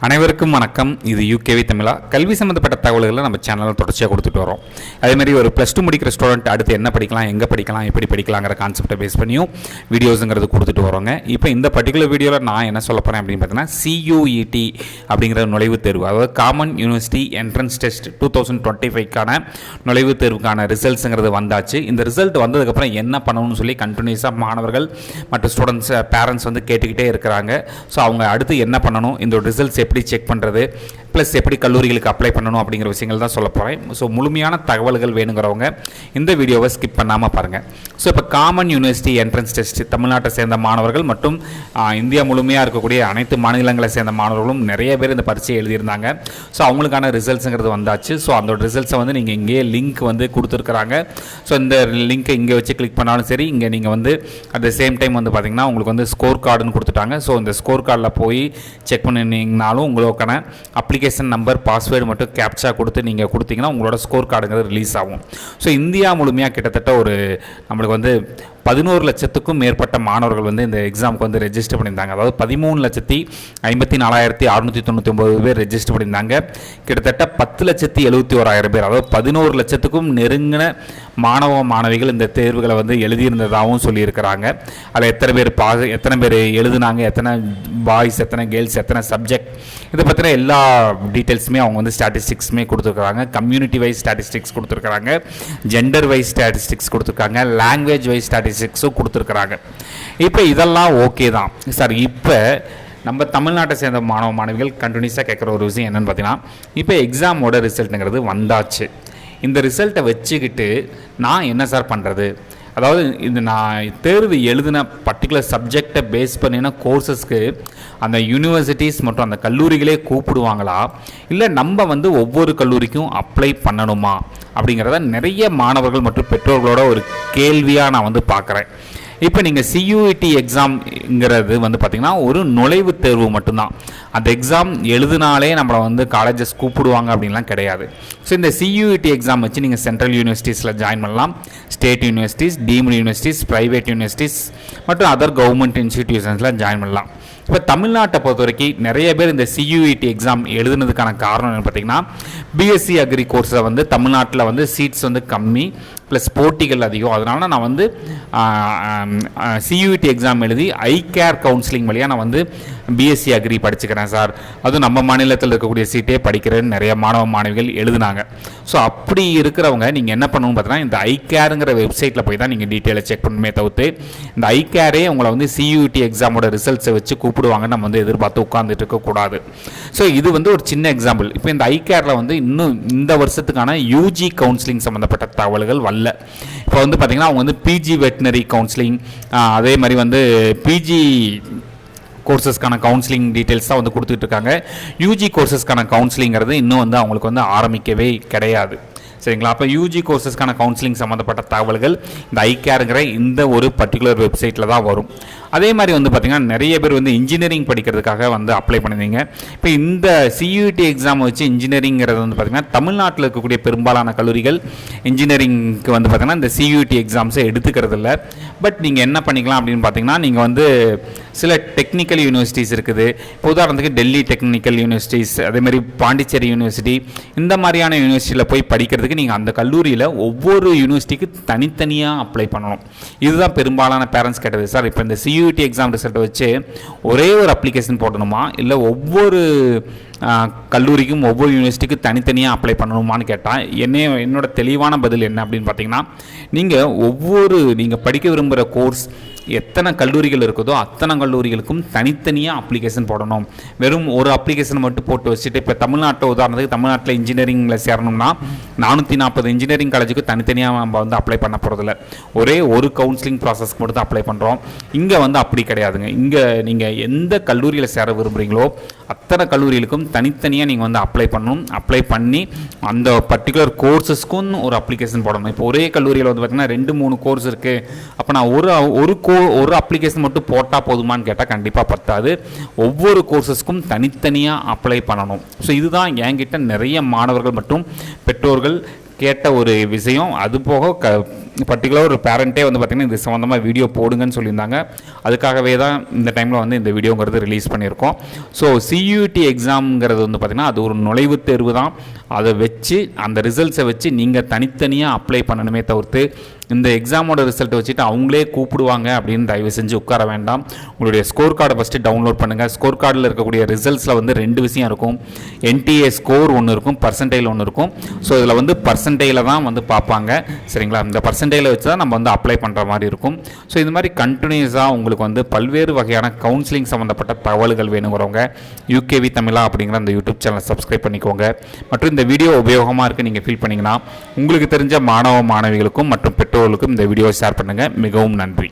அனைவருக்கும் வணக்கம். இது யூகேவி தமிழா. கல்வி சம்மந்தப்பட்ட தகவல்களை நம்ம சேனலில் தொடர்ச்சியாக கொடுத்துட்டு வரோம். அதேமாதிரி ஒரு +2 முடிக்கிற ஸ்டூடெண்ட் அடுத்து என்ன படிக்கலாம், எங்கே படிக்கலாம், எப்படி படிக்கலாங்கிற கான்செப்டை பேஸ் பண்ணியும் வீடியோஸுங்கிறது கொடுத்துட்டு வரோங்க. இப்போ இந்த பர்டிகுலர் வீடியோவில் நான் என்ன சொல்ல போகிறேன் அப்படின்னு பார்த்தீங்கன்னா, CUET அப்படிங்கிற நுழைவுத் தேர்வு, அதாவது காமன் யூனிவர்சிட்டி என்ட்ரன்ஸ் டெஸ்ட் 2025க்கான நுழைவுத் தேர்வுக்கான ரிசல்ட்ஸுங்கிறது வந்தாச்சு. இந்த ரிசல்ட் வந்ததுக்கப்புறம் என்ன பண்ணணும்னு சொல்லி கண்டினியூஸாக மாணவர்கள் மற்றும் ஸ்டூடெண்ட்ஸ் பேரண்ட்ஸ் வந்து கேட்டுக்கிட்டே இருக்கிறாங்க. ஸோ அவங்க அடுத்து என்ன பண்ணணும், இந்த ரிசல்ட்ஸ் எப்படி செக் பண்ணுறது, ப்ளஸ் எப்படி கல்லூரிகளுக்கு அப்ளை பண்ணணும் அப்படிங்கிற விஷயங்கள் தான் சொல்ல போகிறேன். ஸோ முழுமையான தகவல்கள் வேணுங்கிறவங்க இந்த வீடியோவை ஸ்கிப் பண்ணாமல் பாருங்கள். ஸோ இப்போ காமன் யூனிவர்சிட்டி என்ட்ரன்ஸ் டெஸ்ட் தமிழ்நாட்டை சேர்ந்த மாணவர்கள் மற்றும் இந்தியா முழுமையாக இருக்கக்கூடிய அனைத்து மாநிலங்களை சேர்ந்த மாணவர்களும் நிறைய பேர் இந்த பரீட்சையை எழுதியிருந்தாங்க. ஸோ அவங்களுக்கான ரிசல்ட்ஸுங்கிறது வந்தாச்சு. ஸோ அந்த ரிசல்ட்ஸை வந்து நீங்கள் இங்கேயே லிங்க் வந்து கொடுத்துருக்குறாங்க. ஸோ இந்த லிங்க்கை இங்கே வச்சு கிளிக் பண்ணாலும் சரி, இங்கே நீங்கள் வந்து அட் த சேம் டைம் வந்து பார்த்திங்கன்னா உங்களுக்கு வந்து ஸ்கோர் கார்டுன்னு கொடுத்துட்டாங்க. ஸோ இந்த ஸ்கோர் கார்டில் போய் செக் பண்ணினீங்கனாலும் உங்களுக்கான அப்ளிகேஷன் நம்பர், பாஸ்வேர்டு மட்டும் கேப்சா கொடுத்து நீங்கள் கொடுத்தீங்கன்னா உங்களோட ஸ்கோர் கார்டுங்கிறது ரிலீஸ் ஆகும். ஸோ இந்தியா முழுமையாக கிட்டத்தட்ட ஒரு நம்மளுக்கு வந்து 11 லட்சத்துக்கும் மேற்பட்ட மாணவர்கள் வந்து இந்த எக்ஸாமுக்கு வந்து ரெஜிஸ்டர் பண்ணியிருந்தாங்க. அதாவது 13,54,699 பேர் ரெஜிஸ்டர் பண்ணியிருந்தாங்க. கிட்டத்தட்ட 10,71,000 பேர், அதாவது 11 லட்சத்துக்கும் நெருங்கின மாணவ மாணவிகள் இந்த தேர்வுகளை வந்து எழுதியிருந்ததாகவும் சொல்லியிருக்கிறாங்க. அதில் எத்தனை பேர் எழுதுனாங்க, எத்தனை பாய்ஸ், எத்தனை கேர்ள்ஸ், எத்தனை சப்ஜெக்ட், இதை பற்றின எல்லா டீட்டெயில்ஸுமே அவங்க வந்து ஸ்டாட்டிஸ்டிக்ஸுமே கொடுத்துருக்குறாங்க. கம்யூனிட்டி வைஸ் ஸ்டாட்டிஸ்டிக்ஸ் கொடுத்துருக்குறாங்க, ஜெண்டர் வைஸ் ஸ்டாட்டிஸ்டிக்ஸ் கொடுத்துருக்காங்க, லாங்குவேஜ் வைஸ் ஸ்டாட்டிஸ்டிக்ஸும் கொடுத்துருக்குறாங்க. இப்போ இதெல்லாம் ஓகே தான் சார். இப்போ நம்ம தமிழ்நாட்டை சேர்ந்த மாணவ மாணவிகள் கண்டினியூஸாக கேட்குற ஒரு விஷயம் என்னென்னு பார்த்தீங்கன்னா, இப்போ எக்ஸாமோட ரிசல்ட்டுங்கிறது வந்தாச்சு. இந்த ரிசல்ட்டை வச்சுக்கிட்டு நான் என்ன சார் பண்ணுறது, அதாவது இந்த நான் தேர்வு எழுதின பர்டிகுலர் சப்ஜெக்டை பேஸ் பண்ணின கோர்சஸ்க்கு அந்த யூனிவர்சிட்டிஸ் மற்றும் அந்த கல்லூரிகளே கூப்பிடுவாங்களா, இல்லை நம்ம வந்து ஒவ்வொரு கல்லூரிக்கும் அப்ளை பண்ணணுமா அப்படிங்கிறத நிறைய மாணவர்கள் மற்றும் பெற்றோர்களோட ஒரு கேள்வியாக நான் வந்து பார்க்குறேன். இப்போ நீங்கள் CUET எக்ஸாம்ங்கிறது வந்து பார்த்திங்கன்னா ஒரு நுழைவுத் தேர்வு மட்டும்தான். அந்த எக்ஸாம் எழுதினாலே நம்மளை வந்து காலேஜஸ் கூப்பிடுவாங்க அப்படின்லாம் கிடையாது. ஸோ இந்த CUET எக்ஸாம் வச்சு நீங்கள் சென்ட்ரல் யூனிவர்சிட்டிஸில் ஜாயின் பண்ணலாம், state universities, deemed universities, private universities மற்றும் அதர் கவர்மெண்ட் இன்ஸ்டிடியூஷன்ஸில் ஜாயின் பண்ணலாம். இப்போ தமிழ்நாட்டை பொறுத்த வரைக்கும் நிறைய பேர் இந்த CUET எக்ஸாம் எழுதுனதுக்கான காரணம் என்னென்னு பார்த்தீங்கன்னா, BSc அக்ரி கோர்ஸில் வந்து தமிழ்நாட்டில் வந்து சீட்ஸ் வந்து கம்மி, ப்ளஸ் போட்டிகள் அதிகம். அதனால நான் வந்து CUET எக்ஸாம் எழுதி ஐகேர் கவுன்சிலிங் வழியாக நான் வந்து BSc அக்ரி படிச்சுக்கிறேன் சார், அதுவும் நம்ம மாநிலத்தில் இருக்கக்கூடிய சீட்டே படிக்கிறேன்னு நிறைய மாணவ மாணவிகள் எழுதுனாங்க. ஸோ அப்படி இருக்கிறவங்க நீங்கள் என்ன பண்ணணும்னு பார்த்தீங்கன்னா, இந்த ஐகேருங்கிற வெப்சைட்டில் போய் தான் நீங்கள் டீட்டெயிலை செக் பண்ணுமே தவிர்த்து இந்த ஐகேரே உங்களை வந்து CUET எக்ஸாமோட ரிசல்ட்ஸை வச்சு கூப்பிடுவாங்கன்னு நம்ம வந்து எதிர்பார்த்து உட்காந்துட்டு இருக்கக்கூடாது. ஸோ இது வந்து ஒரு சின்ன எக்ஸாம்பிள். இப்போ இந்த ஐகேரில் வந்து இன்னும் இந்த வருஷத்துக்கான UG கவுன்சிலிங் சம்மந்தப்பட்ட தகவல்கள் வரல. இப்போ வந்து பார்த்திங்கன்னா அவங்க வந்து PG வெட்டினரி கவுன்சிலிங், அதே மாதிரி வந்து PG கோர்சஸ்க்கான கவுன்சிலிங் டீட்டெயில்ஸ் தான் வந்து கொடுத்துட்டு இருக்காங்க. UG கோர்சஸ்க்கான கவுன்சிலிங்கிறது இன்னும் வந்து அவங்களுக்கு வந்து ஆரம்பிக்கவே கிடையாது. சரிங்களா? அப்போ UG கோர்சஸ்க்கான கவுன்சிலிங் சம்மந்தப்பட்ட தகவல்கள் இந்த ஐகேருங்கிற இந்த ஒரு பர்டிகுலர் வெப்சைட்டில் தான் வரும். அதே மாதிரி வந்து பார்த்திங்கன்னா நிறைய பேர் வந்து இன்ஜினியரிங் படிக்கிறதுக்காக வந்து அப்ளை பண்ணியிருந்தீங்க. இப்போ இந்த CUET எக்ஸாம் வச்சு இன்ஜினியரிங்கிறது வந்து பார்த்திங்கன்னா தமிழ்நாட்டில் இருக்கக்கூடிய பெரும்பாலான கல்லூரிகள் இன்ஜினியரிங்க்கு வந்து பார்த்திங்கன்னா இந்த CUET எக்ஸாம்ஸை எடுத்துக்கிறது இல்லை. பட் நீங்கள் என்ன பண்ணிக்கலாம் அப்படின்னு பார்த்தீங்கன்னா, நீங்கள் வந்து சில டெக்னிக்கல் யூனிவர்சிட்டிஸ் இருக்குது. இப்போ உதாரணத்துக்கு டெல்லி டெக்னிக்கல் யூனிவர்சிட்டிஸ், அதேமாதிரி பாண்டிச்சேரி யூனிவர்சிட்டி, இந்த மாதிரியான யூனிவர்சிட்டியில் போய் படிக்கிறதுக்கு நீங்கள் அந்த கல்லூரியில் ஒவ்வொரு யூனிவர்சிட்டிக்கு தனித்தனியாக அப்ளை பண்ணணும். இதுதான் பெரும்பாலான பேரண்ட்ஸ் கேட்டது. சார் இப்போ இந்த CUET எக்ஸாம் ரிசல்ட்டை வச்சு ஒரே ஒரு அப்ளிகேஷன் போடணுமா, இல்லை ஒவ்வொரு கல்லூரிக்கும் ஒவ்வொரு யூனிவர்சிட்டிக்கும் தனித்தனியாக அப்ளை பண்ணணுமான்னு கேட்டால் என்னோட தெளிவான பதில் என்ன அப்படின்னு பார்த்தீங்கன்னா, நீங்கள் படிக்க விரும்புகிற கோர்ஸ் எத்தனை கல்லூரிகள் இருக்குதோ அத்தனை கல்லூரிகளுக்கும் தனித்தனியாக அப்ளிகேஷன் போடணும். வெறும் ஒரு அப்ளிகேஷன் மட்டும் போட்டு வச்சுட்டு, இப்போ உதாரணத்துக்கு தமிழ்நாட்டில் இன்ஜினியரிங்கில் சேரணும்னா 440 இன்ஜினியரிங் காலேஜுக்கு தனித்தனியாக நம்ம வந்து அப்ளை பண்ண போகிறதில்ல, ஒரே ஒரு கவுன்சிலிங் ப்ராசஸ்க்கு மட்டும் தான் அப்ளை பண்ணுறோம். இங்கே வந்து அப்படி கிடையாதுங்க. இங்கே நீங்கள் எந்த கல்லூரியில் சேர விரும்புகிறீங்களோ அத்தனை கல்லூரிகளுக்கும் தனித்தனியாக நீங்கள் வந்து அப்ளை பண்ணணும். அப்ளை பண்ணி அந்த பர்டிகுலர் கோர்ஸஸ்க்கும் ஒரு அப்ளிகேஷன் போடணும். இப்போ ஒரே கல்லூரியில் வந்து பார்த்திங்கன்னா 2-3 கோர்ஸ் இருக்குது. அப்போ நான் ஒரு அப்ளிகேஷன் மட்டும் போட்டால் போதுமான்னு கேட்டால் கண்டிப்பாக பத்தாது. ஒவ்வொரு கோர்ஸஸ்க்கும் தனித்தனியாக அப்ளை பண்ணணும். ஸோ இதுதான் என்கிட்ட நிறைய மாணவர்கள் மற்றும் பெற்றோர்கள் கேட்ட ஒரு விஷயம். அது போக பர்டிகுலர் ஒரு பேரண்ட்டே வந்து பார்த்திங்கன்னா இது சம்மந்தமாக வீடியோ போடுங்கன்னு சொல்லியிருந்தாங்க. அதுக்காகவே தான் இந்த டைமில் வந்து இந்த வீடியோங்கிறது ரிலீஸ் பண்ணியிருக்கோம். ஸோ சியூடி எக்ஸாம்ங்கிறது வந்து பார்த்திங்கன்னா அது ஒரு நுழைவுத் தேர்வு தான். அதை வச்சு அந்த ரிசல்ட்ஸை வச்சு நீங்கள் தனித்தனியாக அப்ளை பண்ணணுமே தவிர்த்து இந்த எக்ஸாமோட ரிசல்ட்டை வச்சுட்டு அவங்களே கூப்பிடுவாங்க அப்படின்னு தயவு செஞ்சு உட்கார வேண்டாம். உங்களுடைய ஸ்கோர் கார்டை ஃபஸ்ட்டு டவுன்லோட் பண்ணுங்கள். ஸ்கோர் கார்டில் இருக்கக்கூடிய ரிசல்ட்ஸில் வந்து 2 விஷயம் இருக்கும். என்டிஏ ஸ்கோர் ஒன்று இருக்கும், பர்சன்டைல் ஒன்று இருக்கும். ஸோ இதில் வந்து பர்சன்டைல தான் வந்து பார்ப்பாங்க. சரிங்களா? இந்த பர்சன்டைல வச்சு தான் நம்ம வந்து அப்ளை பண்ணுற மாதிரி இருக்கும். ஸோ இது மாதிரி கண்டினியூஸாக உங்களுக்கு வந்து பல்வேறு வகையான கவுன்சிலிங் சம்மந்தப்பட்ட தகவல்கள் வேணுங்கிறவங்க யூகேவி தமிழா அப்படிங்கிற அந்த யூடியூப் சேனலை சப்ஸ்கிரைப் பண்ணிக்கோங்க. மற்றும் இந்த வீடியோ உபயோகமாக இருக்குது நீங்கள் ஃபீல் பண்ணிங்கன்னா உங்களுக்கு தெரிஞ்ச மாணவ மாணவிகளுக்கும் மற்றும் பெற்றோர்களுக்கும் இந்த வீடியோ ஷேர் பண்ணுங்கள். மிகவும் நன்றி.